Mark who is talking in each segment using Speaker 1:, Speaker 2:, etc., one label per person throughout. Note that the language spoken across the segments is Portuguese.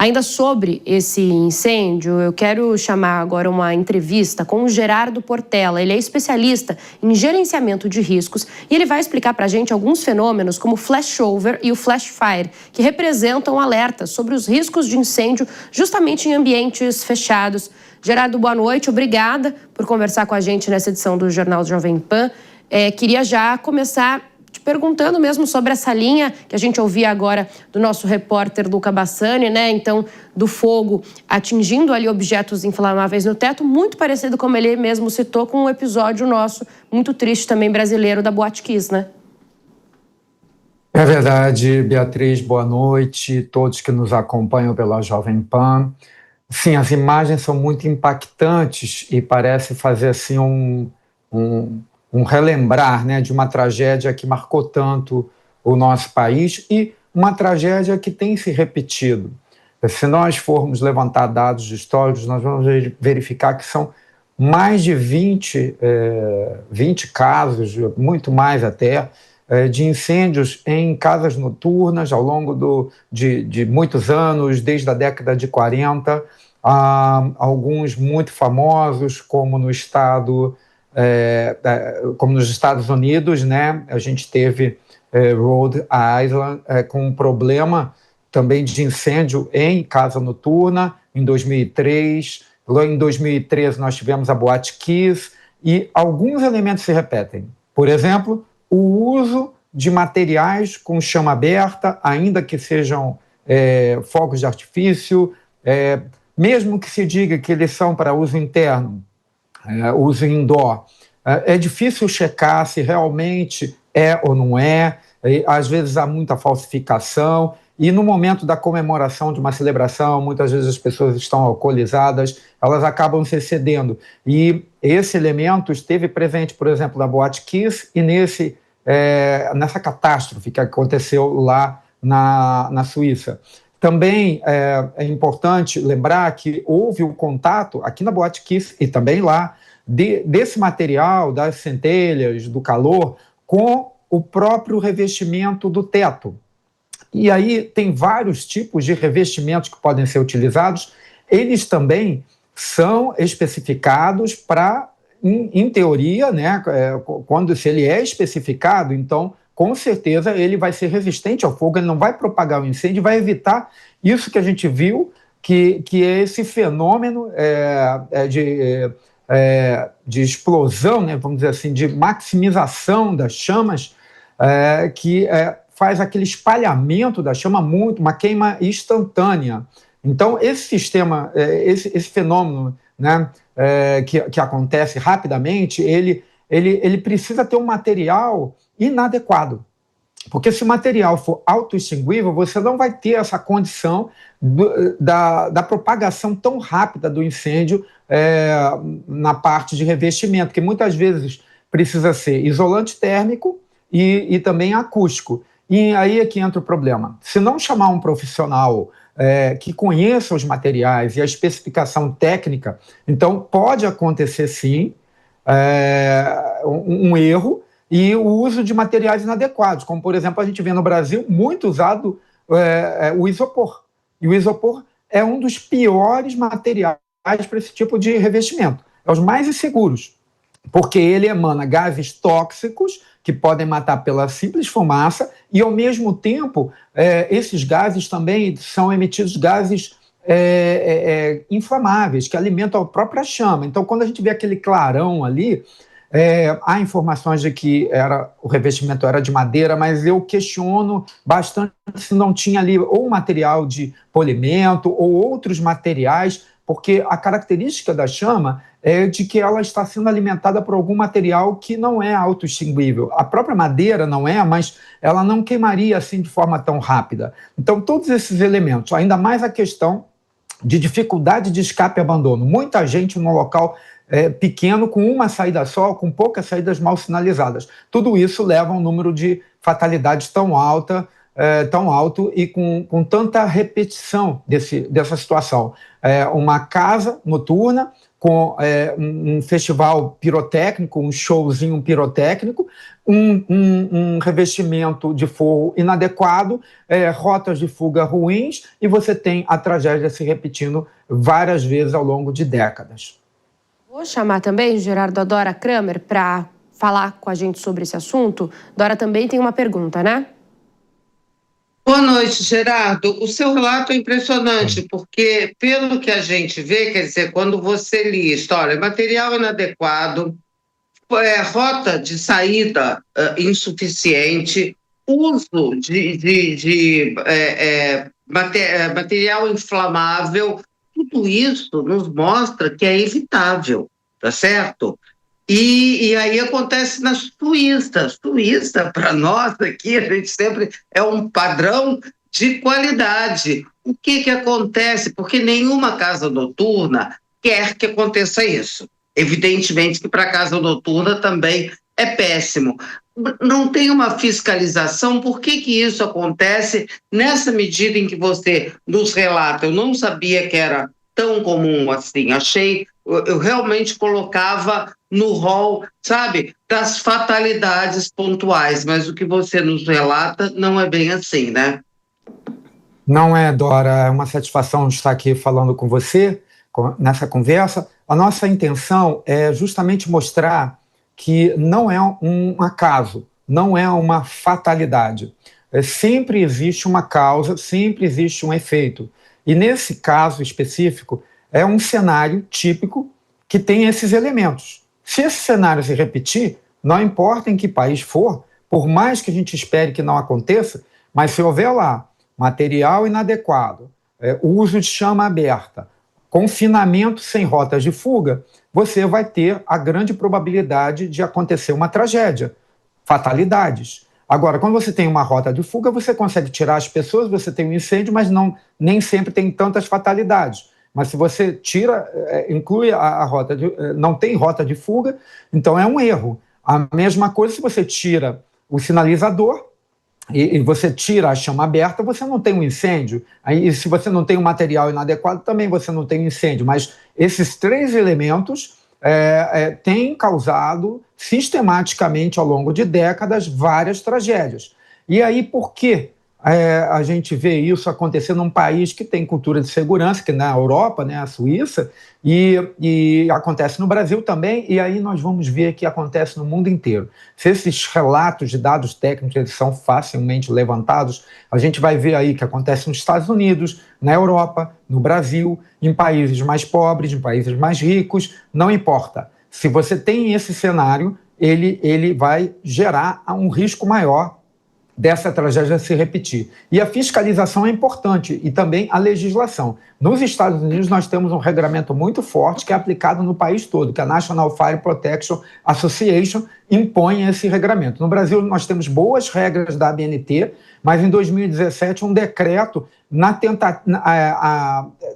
Speaker 1: Ainda sobre esse incêndio, eu quero chamar agora uma entrevista com o Gerardo Portela. Ele é especialista em gerenciamento de riscos e ele vai explicar para a gente alguns fenômenos como o flashover e o flash fire, que representam alertas sobre os riscos de incêndio justamente em ambientes fechados. Gerardo, boa noite. Obrigada por conversar com a gente nessa edição do Jornal Jovem Pan. Queria já começar te perguntando mesmo sobre essa linha que a gente ouvia agora do nosso repórter Luca Bassani, né? Então, do fogo atingindo ali objetos inflamáveis no teto, muito parecido, como ele mesmo citou, com um episódio nosso, muito triste também brasileiro, da Boate Kiss, né?
Speaker 2: É verdade, Beatriz, boa noite, todos que nos acompanham pela Jovem Pan. Sim, as imagens são muito impactantes e parece fazer assim um relembrar, né, de uma tragédia que marcou tanto o nosso país e uma tragédia que tem se repetido. Se nós formos levantar dados históricos, nós vamos verificar que são mais de 20 casos, muito mais até, de incêndios em casas noturnas ao longo de muitos anos, desde a década de 40, alguns muito famosos, como nos Estados Unidos, né? A gente teve Rhode Island com um problema também de incêndio em casa noturna, em 2003. Em 2013 nós tivemos a Boate Kiss, e alguns elementos se repetem. Por exemplo, o uso de materiais com chama aberta, ainda que sejam fogos de artifício, mesmo que se diga que eles são para uso interno, uso indoor, é difícil checar se realmente é ou não é, às vezes há muita falsificação, e no momento da comemoração de uma celebração, muitas vezes as pessoas estão alcoolizadas, elas acabam se excedendo, e esse elemento esteve presente, por exemplo, na Boate Kiss e nessa catástrofe que aconteceu lá na Suíça. Também é importante lembrar que houve o contato aqui na Boate Kiss e também lá desse material, das centelhas, do calor, com o próprio revestimento do teto. E aí tem vários tipos de revestimentos que podem ser utilizados. Eles também são especificados para, em teoria, né, se ele é especificado, então com certeza ele vai ser resistente ao fogo, ele não vai propagar o incêndio, vai evitar isso que a gente viu, que é esse fenômeno de explosão, né, vamos dizer assim, de maximização das chamas, que faz aquele espalhamento da chama uma queima instantânea. Então, esse sistema, esse fenômeno, né, que acontece rapidamente, ele precisa ter um material inadequado. Porque se o material for autoextinguível, você não vai ter essa condição da propagação tão rápida do incêndio na parte de revestimento, que muitas vezes precisa ser isolante térmico e também acústico. E aí é que entra o problema. Se não chamar um profissional que conheça os materiais e a especificação técnica, então pode acontecer sim um erro e o uso de materiais inadequados, como, por exemplo, a gente vê no Brasil muito usado o isopor. E o isopor é um dos piores materiais para esse tipo de revestimento. É os mais inseguros, porque ele emana gases tóxicos que podem matar pela simples fumaça e, ao mesmo tempo, esses gases também são emitidos gases inflamáveis, que alimentam a própria chama. Então, quando a gente vê aquele clarão ali, há informações de que o revestimento era de madeira, mas eu questiono bastante se não tinha ali ou material de polimento ou outros materiais, porque a característica da chama é de que ela está sendo alimentada por algum material que não é autoextinguível. A própria madeira não é, mas ela não queimaria assim de forma tão rápida. Então, todos esses elementos, ainda mais a questão de dificuldade de escape e abandono. Muita gente no local pequeno, com uma saída só, com poucas saídas mal sinalizadas. Tudo isso leva a um número de fatalidades tão alto e com tanta repetição dessa situação. Uma casa noturna com um festival pirotécnico, um showzinho pirotécnico, um revestimento de forro inadequado, rotas de fuga ruins, e você tem a tragédia se repetindo várias vezes ao longo de décadas.
Speaker 1: Vou chamar também, Gerardo, a Dora Kramer para falar com a gente sobre esse assunto. Dora também tem uma pergunta, né?
Speaker 3: Boa noite, Gerardo. O seu relato é impressionante, porque, pelo que a gente vê, quer dizer, quando você lista, olha, material inadequado, rota de saída insuficiente, uso de material inflamável, tudo isso nos mostra que é evitável, tá certo? E aí acontece na Suíça. Suíça, para nós aqui, a gente sempre é um padrão de qualidade. O que acontece? Porque nenhuma casa noturna quer que aconteça isso. Evidentemente que para a casa noturna também é péssimo. Não tem uma fiscalização. Por que isso acontece nessa medida em que você nos relata? Eu não sabia que era tão comum assim. Eu realmente colocava no rol, sabe, das fatalidades pontuais, mas o que você nos relata não é bem assim, né?
Speaker 2: Não é, Dora, é uma satisfação estar aqui falando com você, nessa conversa. A nossa intenção é justamente mostrar que não é um acaso, não é uma fatalidade. Sempre existe uma causa, sempre existe um efeito. E nesse caso específico, é um cenário típico que tem esses elementos. Se esse cenário se repetir, não importa em que país for, por mais que a gente espere que não aconteça, mas se houver lá material inadequado, uso de chama aberta, confinamento sem rotas de fuga, você vai ter a grande probabilidade de acontecer uma tragédia, fatalidades. Agora, quando você tem uma rota de fuga, você consegue tirar as pessoas, você tem um incêndio, mas nem sempre tem tantas fatalidades. Mas se você tira, inclui a rota não tem rota de fuga, então é um erro. A mesma coisa se você tira o sinalizador e você tira a chama aberta, você não tem um incêndio. Aí, se você não tem um material inadequado, também você não tem um incêndio. Mas esses três elementos têm causado sistematicamente ao longo de décadas várias tragédias. E aí, por que a gente vê isso acontecer num país que tem cultura de segurança, que na Europa, né, a Suíça, e acontece no Brasil também, e aí nós vamos ver que acontece no mundo inteiro. Se esses relatos de dados técnicos eles são facilmente levantados, a gente vai ver aí que acontece nos Estados Unidos, na Europa, no Brasil, em países mais pobres, em países mais ricos, não importa. Se você tem esse cenário, ele vai gerar um risco maior dessa tragédia se repetir. E a fiscalização é importante, e também a legislação. Nos Estados Unidos, nós temos um regramento muito forte que é aplicado no país todo, que a National Fire Protection Association impõe esse regramento. No Brasil, nós temos boas regras da ABNT, mas em 2017, um decreto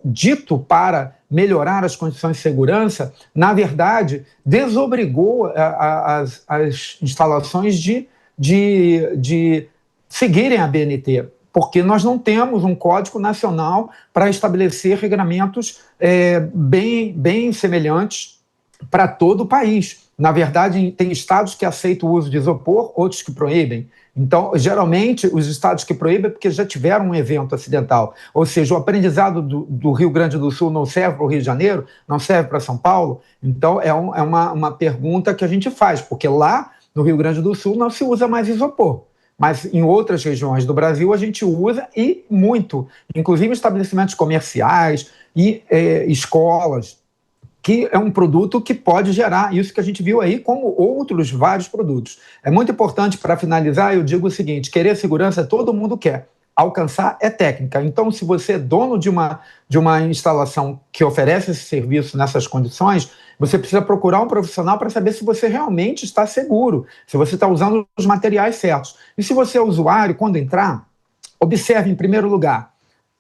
Speaker 2: dito para melhorar as condições de segurança, na verdade, desobrigou as instalações de seguirem a BNT, porque nós não temos um código nacional para estabelecer regramentos bem semelhantes para todo o país. Na verdade, tem estados que aceitam o uso de isopor, outros que proíbem. Então, geralmente, os estados que proíbem é porque já tiveram um evento acidental. Ou seja, o aprendizado do Rio Grande do Sul não serve para o Rio de Janeiro, não serve para São Paulo. Então, é uma pergunta que a gente faz, porque lá no Rio Grande do Sul não se usa mais isopor. Mas em outras regiões do Brasil a gente usa, e muito, inclusive estabelecimentos comerciais e escolas, que é um produto que pode gerar isso que a gente viu aí, como outros vários produtos. É muito importante, para finalizar, eu digo o seguinte: querer segurança todo mundo quer, alcançar é técnica. Então, se você é dono de uma instalação que oferece esse serviço nessas condições, você precisa procurar um profissional para saber se você realmente está seguro, se você está usando os materiais certos. E se você é usuário, quando entrar, observe, em primeiro lugar,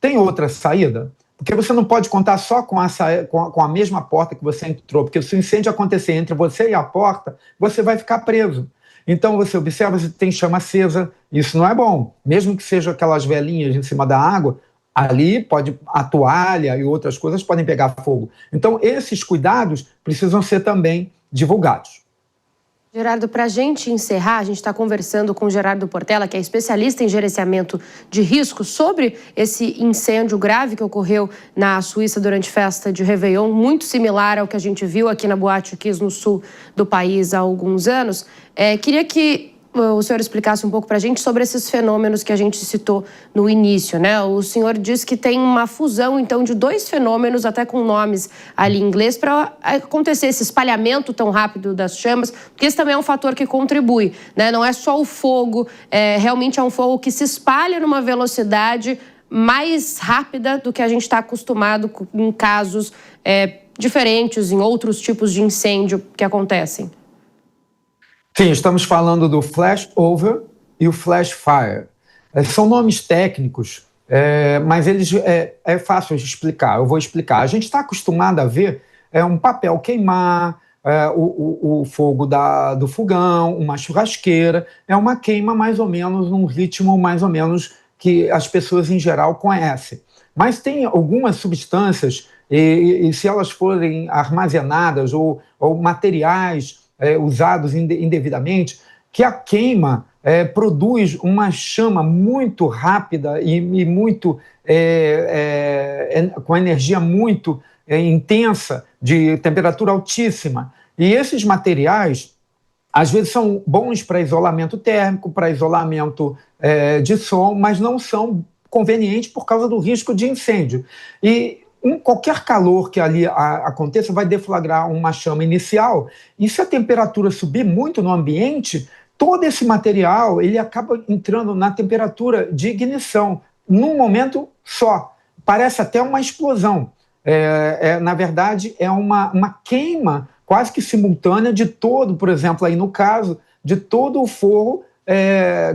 Speaker 2: tem outra saída? Porque você não pode contar só com a mesma porta que você entrou, porque se o incêndio acontecer entre você e a porta, você vai ficar preso. Então você observa se tem chama acesa, isso não é bom. Mesmo que sejam aquelas velinhas em cima da água, Ali a toalha e outras coisas podem pegar fogo. Então, esses cuidados precisam ser também divulgados.
Speaker 1: Gerardo, para a gente encerrar, a gente está conversando com o Gerardo Portela, que é especialista em gerenciamento de riscos, sobre esse incêndio grave que ocorreu na Suíça durante festa de Réveillon, muito similar ao que a gente viu aqui na Boate Kiss, no sul do país, há alguns anos. Queria que o senhor explicasse um pouco para a gente sobre esses fenômenos que a gente citou no início, né? O senhor disse que tem uma fusão, então, de dois fenômenos, até com nomes ali em inglês, para acontecer esse espalhamento tão rápido das chamas, porque esse também é um fator que contribui, né? Não é só o fogo, realmente é um fogo que se espalha numa velocidade mais rápida do que a gente está acostumado em casos diferentes, em outros tipos de incêndio que acontecem.
Speaker 2: Sim, estamos falando do flash over e o flash fire. São nomes técnicos, mas eles é fácil de explicar. Eu vou explicar. A gente está acostumado a ver um papel queimar, o fogo do fogão, uma churrasqueira. É uma queima mais ou menos num ritmo mais ou menos que as pessoas em geral conhecem. Mas tem algumas substâncias, e se elas forem armazenadas ou materiais usados indevidamente, que a queima produz uma chama muito rápida e muito com energia muito intensa, de temperatura altíssima. E esses materiais, às vezes, são bons para isolamento térmico, para isolamento de som, mas não são convenientes por causa do risco de incêndio. E qualquer calor que ali aconteça vai deflagrar uma chama inicial, e se a temperatura subir muito no ambiente, todo esse material ele acaba entrando na temperatura de ignição, num momento só. Parece até uma explosão. Na verdade, é uma queima quase que simultânea de todo, por exemplo, aí no caso, de todo o forro,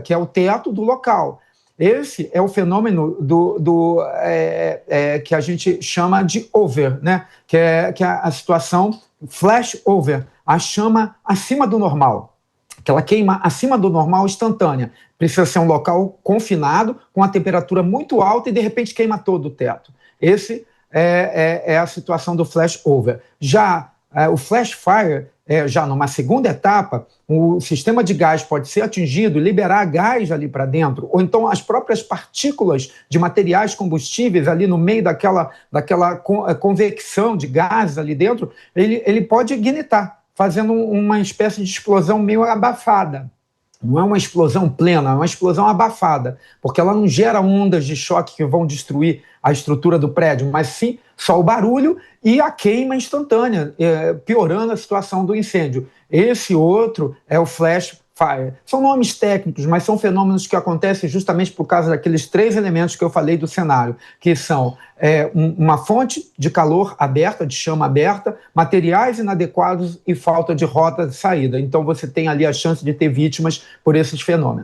Speaker 2: que é o teto do local. Esse é o fenômeno que a gente chama de over, né? que é a situação flash over, a chama acima do normal, aquela queima acima do normal instantânea. Precisa ser um local confinado, com a temperatura muito alta e, de repente, queima todo o teto. Esse é a situação do flash over. Já o flash fire, já numa segunda etapa, o sistema de gás pode ser atingido e liberar gás ali para dentro, ou então as próprias partículas de materiais combustíveis ali no meio daquela convecção de gases ali dentro, ele pode ignitar, fazendo uma espécie de explosão meio abafada. Não é uma explosão plena, é uma explosão abafada, porque ela não gera ondas de choque que vão destruir a estrutura do prédio, mas sim só o barulho e a queima instantânea, piorando a situação do incêndio. Esse outro é o flash fire. São nomes técnicos, mas são fenômenos que acontecem justamente por causa daqueles três elementos que eu falei do cenário, que são uma fonte de calor aberta, de chama aberta, materiais inadequados e falta de rota de saída. Então você tem ali a chance de ter vítimas por esses fenômenos.